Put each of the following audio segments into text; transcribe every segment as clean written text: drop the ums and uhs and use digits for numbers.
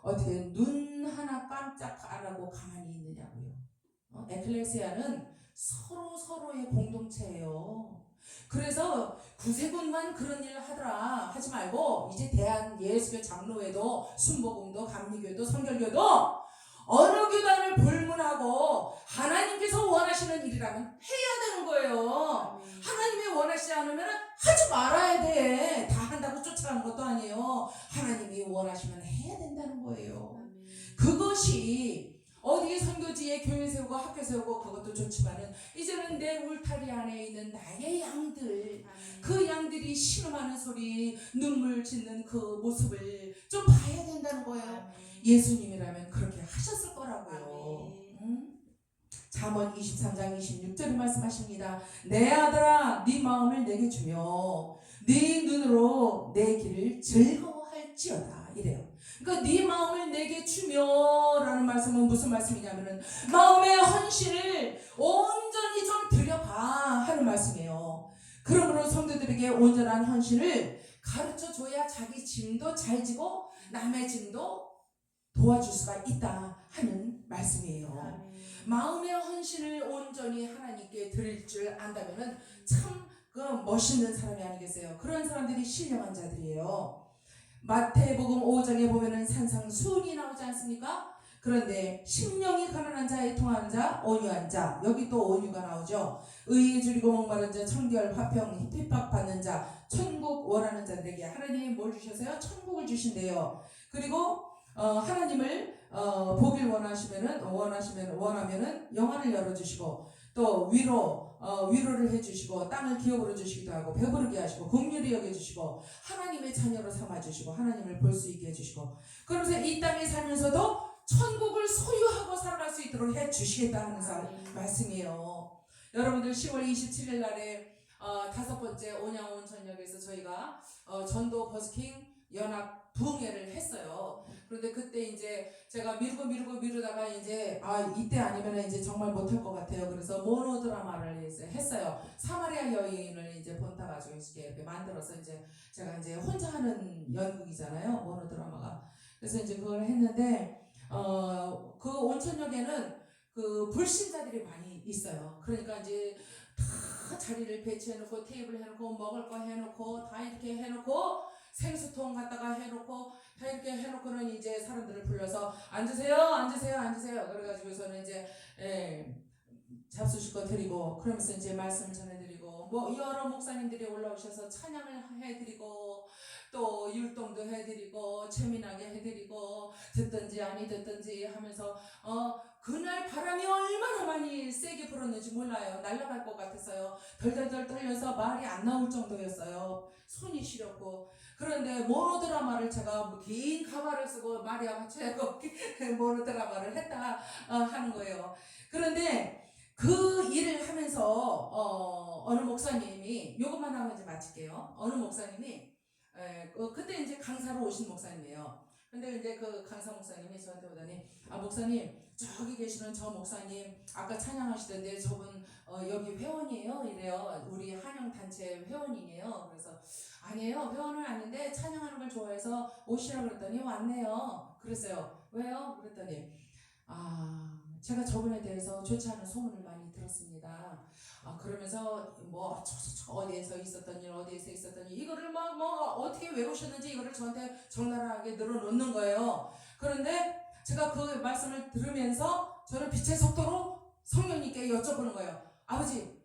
어떻게 눈 하나 깜짝 안 하고 가만히 있느냐고요. 에클레시아는 서로의 공동체예요. 그래서 구세군만 그런 일을 하더라 하지 말고 이제 대한 예수교 장로회도 순복음도 감리교도 성결교도 어느 교단을 불문하고 하나님께서 원하시는 일이라면 해야 되는 거예요. 하나님이 원하시지 않으면 하지 말아야 돼. 다 한다고 쫓아가는 것도 아니에요. 하나님이 원하시면 해야 된다는 거예요. 그것이 어디에 선교지에 교회 세우고 학교 세우고 그것도 좋지만은 이제는 내 울타리 안에 있는 나의 양들, 그 양들이 신음하는 소리, 눈물 짓는 그 모습을 좀 봐야 된다는 거예요. 예수님이라면 그렇게 하셨을 거라고요. 잠언 23장 26절에 말씀하십니다. 내 아들아 네 마음을 내게 주며 네 눈으로 내 길을 즐거워할지어다 이래요. 그러니까 네 마음을 내게 주며 라는 말씀은 무슨 말씀이냐면은 마음의 헌신을 온전히 좀 드려봐 하는 말씀이에요. 그러므로 성도들에게 온전한 헌신을 가르쳐줘야 자기 짐도 잘 지고 남의 짐도 도와줄 수가 있다 하는 말씀이에요. 마음의 헌신을 온전히 하나님께 드릴 줄 안다면은 참 그 멋있는 사람이 아니겠어요. 그런 사람들이 신령한 자들이에요. 마태복음 5장에 보면은 산상수훈이 나오지 않습니까? 그런데 심령이 가난한 자에 통하는 자, 온유한 자, 여기 또 온유가 나오죠. 의에 줄이고 목마른 자, 청결, 화평, 핍박받는 자, 천국 원하는 자들에게 하나님이 뭘 주셨어요? 천국을 주신대요. 그리고 하나님을 보길 원하면은 영안을 열어주시고 또 위로를 해주시고 땅을 기업으로 주시기도 하고 배부르게 하시고 긍휼히 여겨주시고 하나님의 자녀로 삼아주시고 하나님을 볼 수 있게 해주시고 그러면서 이 땅에 살면서도 천국을 소유하고 살아갈 수 있도록 해주시겠다 하는 말씀이에요. 여러분들 10월 27일 날에 5번째 온양온 전역에서 저희가 전도 버스킹 연합 부흥회를 했어요. 그런데 그때 이제 제가 미루다가 이제 이때 아니면 이제 정말 못할 것 같아요. 그래서 모노 드라마를 이제 했어요. 사마리아 여인을 이제 본따 가지고 이렇게 만들어서 이제 제가 이제 혼자 하는 연극이잖아요. 모노 드라마가. 그래서 이제 그걸 했는데 그 온천역에는 그 불신자들이 많이 있어요. 그러니까 이제 다 자리를 배치해놓고 테이블 해놓고 먹을 거 해놓고 다 이렇게 해놓고 생수통 갖다가 해놓고 다 이렇게 해놓고는 이제 사람들을 불러서 앉으세요. 그래가지고서는 이제 잡수실 거 드리고 그러면서 이제 말씀을 전해드리고 뭐 여러 목사님들이 올라오셔서 찬양을 해드리고 또 율동도 해드리고 재미나게 해드리고 듣든지 아니 듣든지 하면서 그날 바람이 얼마나 많이 세게 불었는지 몰라요. 날아갈 것 같았어요. 덜덜덜 떨려서 말이 안 나올 정도였어요. 손이 시렸고 그런데 모노드라마를 제가 긴 가발을 쓰고 마리아 같이 하고 모노드라마를 했다 하는 거예요. 그런데 그 일을 하면서 어느 목사님이 요것만 하면 이제 마칠게요. 어느 목사님이 그때 이제 강사로 오신 목사님이에요. 근데 이제 그 강사 목사님이 저한테 오더니 목사님 저기 계시는 저 목사님 아까 찬양하시던데 저분 여기 회원이에요 이래요. 우리 한영단체 회원이에요. 그래서 아니에요 회원은 아닌데 찬양하는 걸 좋아해서 오시라고 그랬더니 왔네요. 그랬어요. 왜요? 그랬더니 제가 저분에 대해서 좋지 않은 소문을 많이 들었습니다. 그러면서 뭐 어디에서 있었던 일 이거를 뭐 어떻게 외우셨는지 이거를 저한테 적나라하게 늘어놓는 거예요. 그런데 제가 그 말씀을 들으면서 저는 빛의 속도로 성령님께 여쭤보는 거예요. 아버지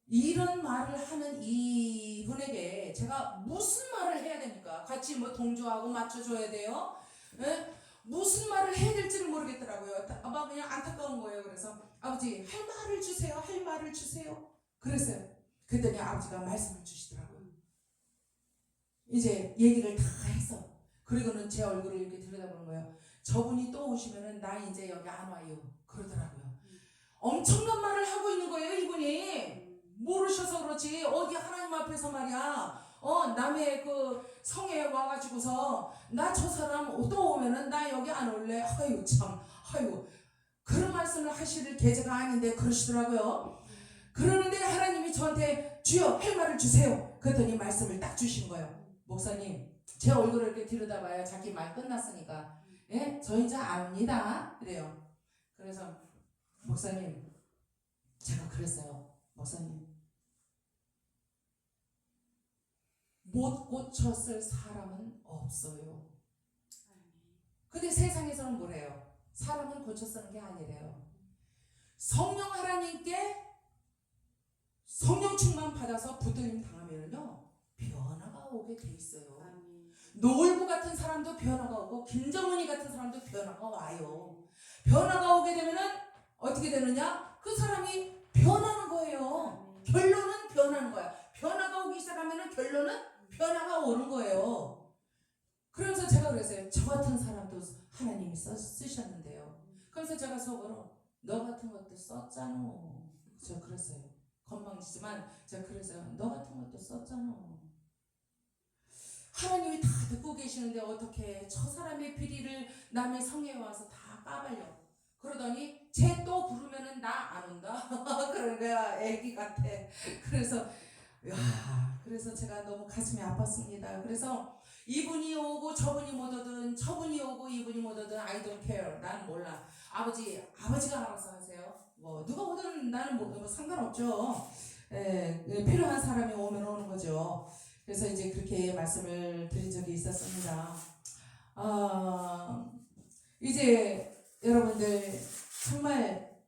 이런 말을 하는 이분에게 제가 무슨 말을 해야 됩니까? 같이 뭐 동조하고 맞춰줘야 돼요? 네? 무슨 말을 해야 될지를 모르겠더라고요. 아마 그냥 안타까운 거예요. 그래서 아버지 할 말을 주세요. 그랬어요. 그랬더니 아버지가 말씀을 주시더라고요. 이제 얘기를 다 했어. 그리고는 제 얼굴을 이렇게 들여다보는 거예요. 저분이 또 오시면은 나 이제 여기 안 와요. 그러더라고요. 엄청난 말을 하고 있는 거예요. 이분이 모르셔서 그렇지 어디 하나님 앞에서 말이야 남의 그 성에 와가지고서 나 저 사람 또 오면은 나 여기 안 올래. 그런 말씀을 하실 계제가 아닌데 그러시더라고요. 그러는데 하나님이 저한테 주여 할 말을 주세요. 그랬더니 말씀을 딱 주신 거예요. 목사님 제 얼굴을 이렇게 들여다봐야 자기 말 끝났으니까 저 이제 압니다. 그래요. 그래서 목사님, 제가 그랬어요. 목사님, 못 고쳤을 사람은 없어요. 근데 세상에서는 뭐래요? 사람은 고쳐 쓰는 게 아니래요. 성령 하나님께 성령 충만 받아서 붙들림 당하면요 변화가 오게 돼 있어요. 노을부 같은 사람도 변화가 오고 김정은이 같은 사람도 변화가 와요. 변화가 오게 되면은 어떻게 되느냐? 그 사람이 변하는 거예요. 결론은 변하는 거야. 변화가 오기 시작하면은 결론은 변화가 오는 거예요. 그래서 제가 그랬어요. 저 같은 사람도 하나님이 쓰셨는데요. 그래서 제가 속으로 너 같은 것도 썼잖아. 저 그랬어요. 건방지지만 제가 그랬어요. 너 같은 것도 썼잖아. 하나님이 다 듣고 계시는데 어떻게 저 사람의 비리를 남의 성에 와서 다 까발려. 그러더니 쟤 또 부르면은 나 안 온다. 그런 거야. 애기 같아. 그래서 그래서 제가 너무 가슴이 아팠습니다. 그래서 이분이 오고 저분이 못 오든 저분이 오고 이분이 못 오든 I don't care. 난 몰라. 아버지가 알아서 하세요. 뭐 누가 오든 나는 뭐 상관없죠. 필요한 사람이 오면 오는 거죠. 그래서 이제 그렇게 말씀을 드린 적이 있었습니다. 이제 여러분들 정말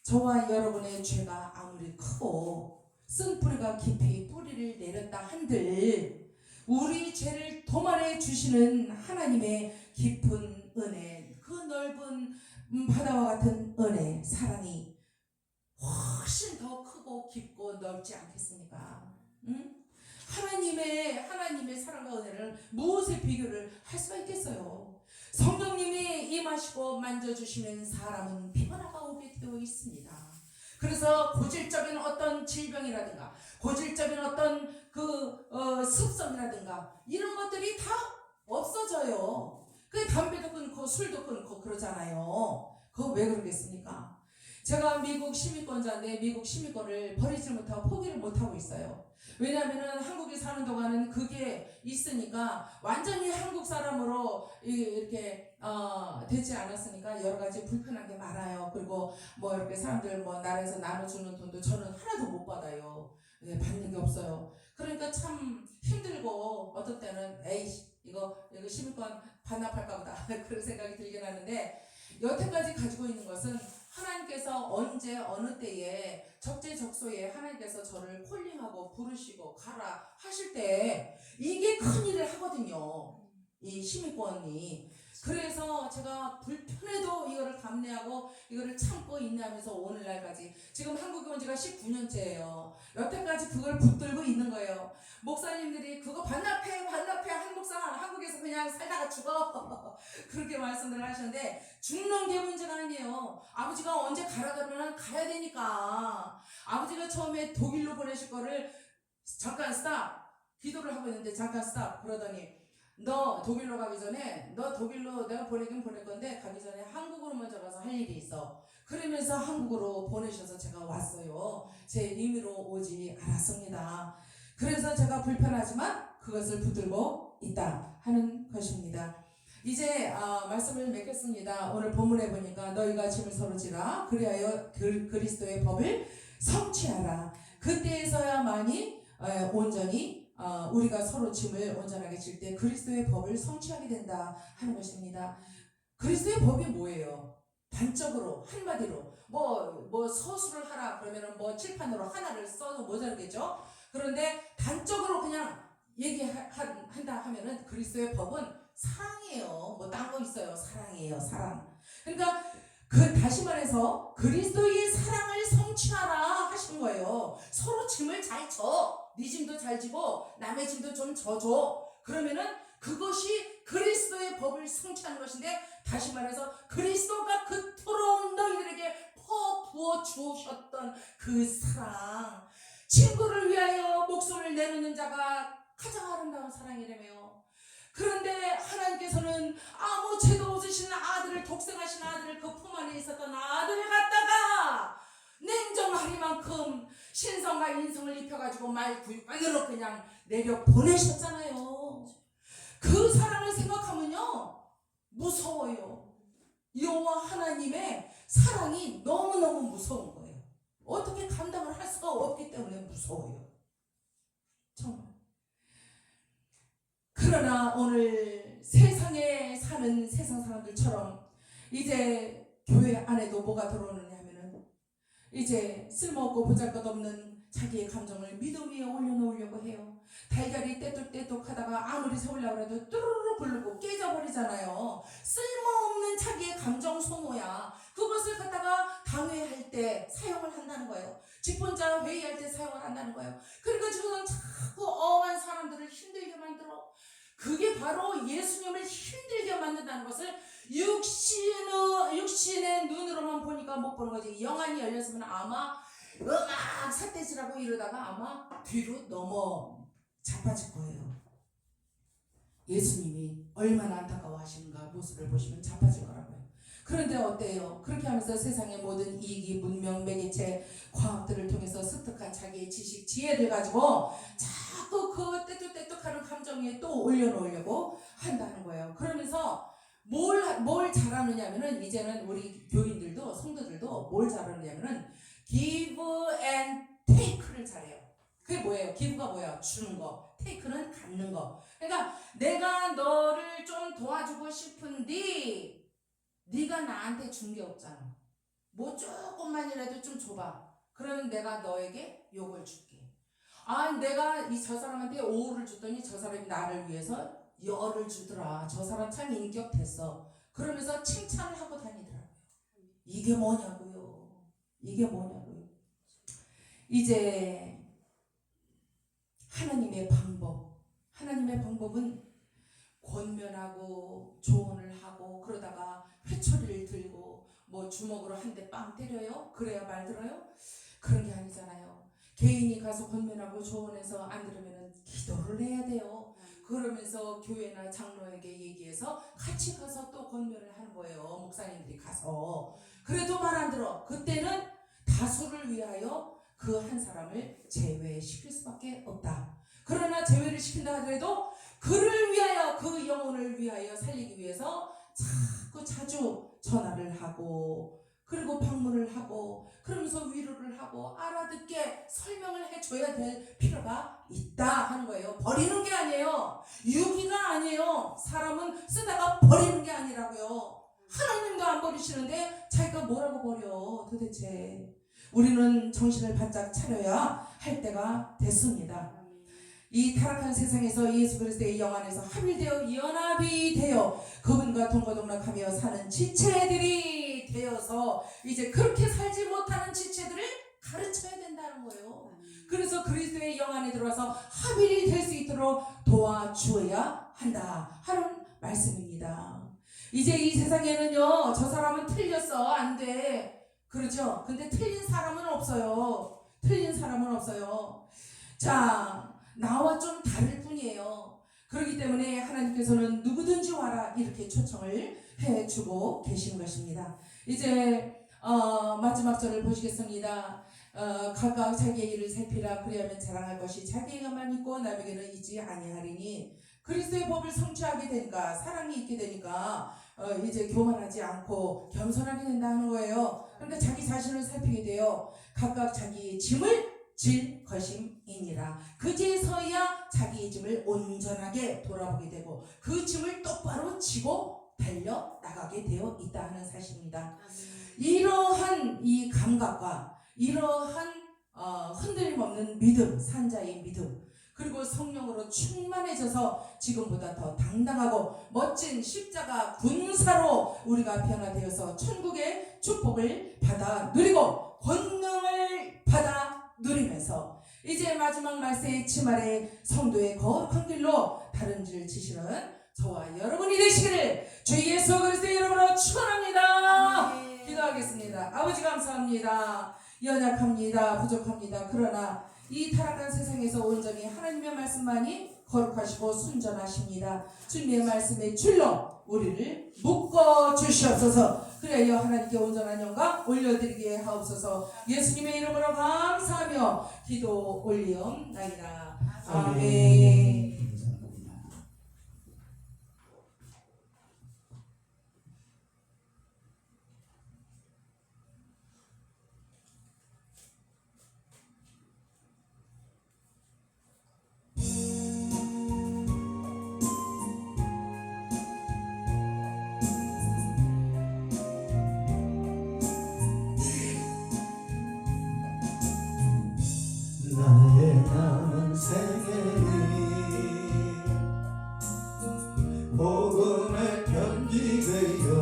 저와 여러분의 죄가 아무리 크고 쓴뿌리가 깊이 뿌리를 내렸다 한들 우리 죄를 도말해 주시는 하나님의 깊은 은혜, 그 넓은 바다와 같은 은혜, 사랑이 훨씬 더 크고 깊고 넓지 않겠습니까? 응? 하나님의 사랑과 은혜를 무엇에 비교를 할 수가 있겠어요? 성령님이 임하시고 만져주시면 사람은 변화가 오게 되어 있습니다. 그래서 고질적인 어떤 질병이라든가 고질적인 어떤 습성이라든가 이런 것들이 다 없어져요. 그 담배도 끊고 술도 끊고 그러잖아요. 그거 왜 그러겠습니까? 제가 미국 시민권자인데 미국 시민권을 버리지 못하고 포기를 못하고 있어요. 왜냐하면 한국에 사는 동안은 그게 있으니까 완전히 한국 사람으로 이렇게 되지 않았으니까 여러 가지 불편한 게 많아요. 그리고 뭐 이렇게 사람들 뭐 나라에서 나눠주는 돈도 저는 하나도 못 받아요. 받는 게 없어요. 그러니까 참 힘들고 어떤 때는 에이 이거 시민권 반납할까 보다 그런 생각이 들긴 하는데 여태까지 가지고 있는 것은 하나님께서 언제 어느 때에 적재적소에 하나님께서 저를 콜링하고 부르시고 가라 하실 때 이게 큰 일을 하거든요. 이 시민권이. 그래서 제가 불편해도 이거를 감내하고 이거를 참고 인내하면서 오늘날까지 지금 한국에 온 지가 19년째예요. 여태까지 그걸 붙들고 있는 거예요. 목사님들이 그거 반납해 한 목사는 한국에서 그냥 살다가 죽어 그렇게 말씀을 하셨는데 죽는 게 문제가 아니에요. 아버지가 언제 가라 그러면 가야 되니까. 아버지가 처음에 독일로 보내실 거를 잠깐 스탑 기도를 하고 있는데 잠깐 스탑 그러더니 너 독일로 가기 전에 너 독일로 내가 보내긴 보낼 건데 가기 전에 한국으로 먼저 가서 할 일이 있어. 그러면서 한국으로 보내셔서 제가 왔어요. 제 임의로 오지 않았습니다. 그래서 제가 불편하지만 그것을 붙들고 있다 하는 것입니다. 이제 말씀을 맺겠습니다. 오늘 본문에 보니까 너희가 짐을 서로 지라 그리하여 그리스도의 법을 성취하라. 그때에서야만이 온전히 우리가 서로 짐을 온전하게 질 때 그리스도의 법을 성취하게 된다 하는 것입니다. 그리스도의 법이 뭐예요? 단적으로 한마디로 뭐 서술을 하라 그러면은 뭐 칠판으로 하나를 써도 모자르겠죠. 그런데 단적으로 그냥 얘기한다 하면은 그리스도의 법은 사랑이에요. 뭐 딴 거 있어요? 사랑이에요. 사랑. 그러니까 다시 말해서 그리스도의 사랑을 성취하라 하신 거예요. 서로 짐을 잘 져. 네 짐도 잘 지고 남의 짐도 좀 져줘. 그러면은 그것이 그리스도의 법을 성취하는 것인데 다시 말해서 그리스도가 그토록 너희들에게 부어 주셨던 그 사랑, 친구를 위하여 목숨을 내놓는 자가 가장 아름다운 사랑이라며. 그런데 하나님께서는 아무 죄도 없으신 아들을, 독생하신 아들을, 그 품 안에 있었던 아들을 갖다가 냉정하리만큼 신성과 인성을 입혀가지고 말구유로 그냥 내려 보내셨잖아요. 그 사랑을 생각하면요 무서워요. 여호와 하나님의 사랑이 너무너무 무서운 거예요. 어떻게 감당을 할 수가 없기 때문에 무서워요. 정말. 그러나 오늘 세상에 사는 세상 사람들처럼 이제 교회 안에도 뭐가 들어오느냐 하면은 이제 쓸모없고 보잘것없는 자기의 감정을 믿음 위에 올려놓으려고 해요. 달걀이 떼뚝떼뚝 하다가 아무리 세우려고 해도 뚜루루루 굴르고 깨져버리잖아요. 쓸모없는 자기의 감정 소모야. 그것을 갖다가 강회할 때 사용을 한다는 거예요. 집 혼자 회의할 때 사용을 한다는 거예요. 그래가지고는 자꾸 엄한 사람들을 힘들게 만들어. 그게 바로 예수님을 힘들게 만든다는 것을 육신의 눈으로만 보니까 못 보는 거지. 영안이 열렸으면 아마 음악 삿대질하고 이러다가 아마 뒤로 넘어 자빠질 거예요. 예수님이 얼마나 안타까워하시는가 모습을 보시면 자빠질 거라고요. 그런데 어때요? 그렇게 하면서 세상의 모든 이익이 문명, 매개체, 과학들을 통해서 습득한 자기의 지식, 지혜를 가지고 자꾸 그 떼뚝떼뚝하는 감정 위에 또 올려놓으려고 한다는 거예요. 그러면서 뭘 잘하느냐 하면은 이제는 우리 교인들도 성도들도 뭘 잘하느냐면은 give and take를 잘해요. 그게 뭐예요? give가 뭐예요? 주는 거. take는 갖는 거. 그러니까 내가 너를 좀 도와주고 싶은데 네가 나한테 준 게 없잖아. 뭐 조금만이라도 좀 줘봐. 그러면 내가 너에게 요걸 줄게. 아, 내가 저 사람한테 5를 줬더니 저 사람이 나를 위해서 열을 주더라. 저 사람 참 인격 됐어. 그러면서 칭찬을 하고 다니더라고요. 이게 뭐냐고요. 이게 뭐냐고요. 이제 하나님의 방법은 권면하고 조언을 하고 그러다가 회초리를 들고 뭐 주먹으로 한 대 빵 때려요? 그래야 말 들어요? 그런 게 아니잖아요. 개인이 가서 권면하고 조언해서 안 들으면 기도를 해야 돼요. 그러면서 교회나 장로에게 얘기해서 같이 가서 또 권면을 하는 거예요. 목사님들이 가서. 그래도 말 안 들어. 그때는 다수를 위하여 그 한 사람을 제외시킬 수밖에 없다. 그러나 제외를 시킨다 하더라도 그를 위하여, 그 영혼을 위하여 살리기 위해서 자주 전화를 하고 그리고 방문을 하고 그러면서 위로를 하고 알아듣게 설명을 해줘야 될 필요가 있다 하는 거예요. 버리는 게 아니에요. 유기가 아니에요. 사람은 쓰다가 버리는 게 아니라고요. 하나님도 안 버리시는데 자기가 뭐라고 버려 도대체. 우리는 정신을 바짝 차려야 할 때가 됐습니다. 이 타락한 세상에서 예수 그리스도의 영 안에서 합일되어 연합이 되어 그분과 동거동락하며 사는 지체들이 되어서 이제 그렇게 살지 못하는 지체들을 가르쳐야 된다는 거예요. 그래서 그리스도의 영 안에 들어와서 합일이 될 수 있도록 도와주어야 한다 하는 말씀입니다. 이제 이 세상에는요, 저 사람은 틀렸어, 안 돼, 그렇죠? 근데 틀린 사람은 없어요. 틀린 사람은 없어요. 자, 나와 좀 다를 뿐이에요. 그렇기 때문에 하나님께서는 누구든지 와라 이렇게 초청을 해주고 계시는 것입니다. 이제 마지막 절을 보시겠습니다. 각각 자기의 일을 살피라. 그리하면 자랑할 것이 자기에게만 있고 남에게는 있지 아니하리니 그리스도의 법을 성취하게 되니까 사랑이 있게 되니까 이제 교만하지 않고 겸손하게 된다는 거예요. 그러니까 자기 자신을 살피게 돼요. 각각 자기의 짐을 질 것임이니라. 그제서야 자기의 짐을 온전하게 돌아보게 되고 그 짐을 똑바로 지고 달려 나가게 되어 있다 하는 사실입니다. 이러한 이 감각과 이러한 흔들림 없는 믿음, 산자의 믿음, 그리고 성령으로 충만해져서 지금보다 더 당당하고 멋진 십자가 군사로 우리가 변화되어서 천국의 축복을 받아 누리고 권능을 받아 누리면서 이제 마지막 말세의 치말의 성도의 거룩한 길로 다른 줄 지시는 저와 여러분이 되시기를 주 예수 그리스도의 이름으로 축원합니다. 기도하겠습니다. 아버지 감사합니다. 연약합니다. 부족합니다. 그러나 이 타락한 세상에서 온전히 하나님의 말씀만이 거룩하시고 순전하십니다. 주님의 말씀의 줄로 우리를 묶어 주시옵소서. 그래야 하나님께 온전한 영광 올려드리게 하옵소서. 예수님의 이름으로 감사하며 기도 올리옵나이다. 아멘.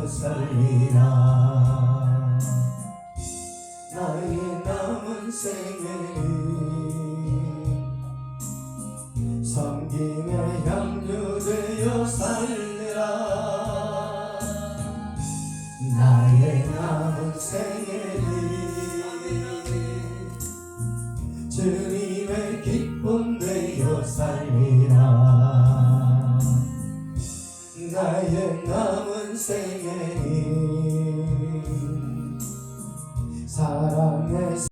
살리라. 나의 남은 생애를 섬김의 향유되어 살리라. 나의 남은 생애를 주님의 기쁨 되어 살리라. 나의 남은 생애는 사랑의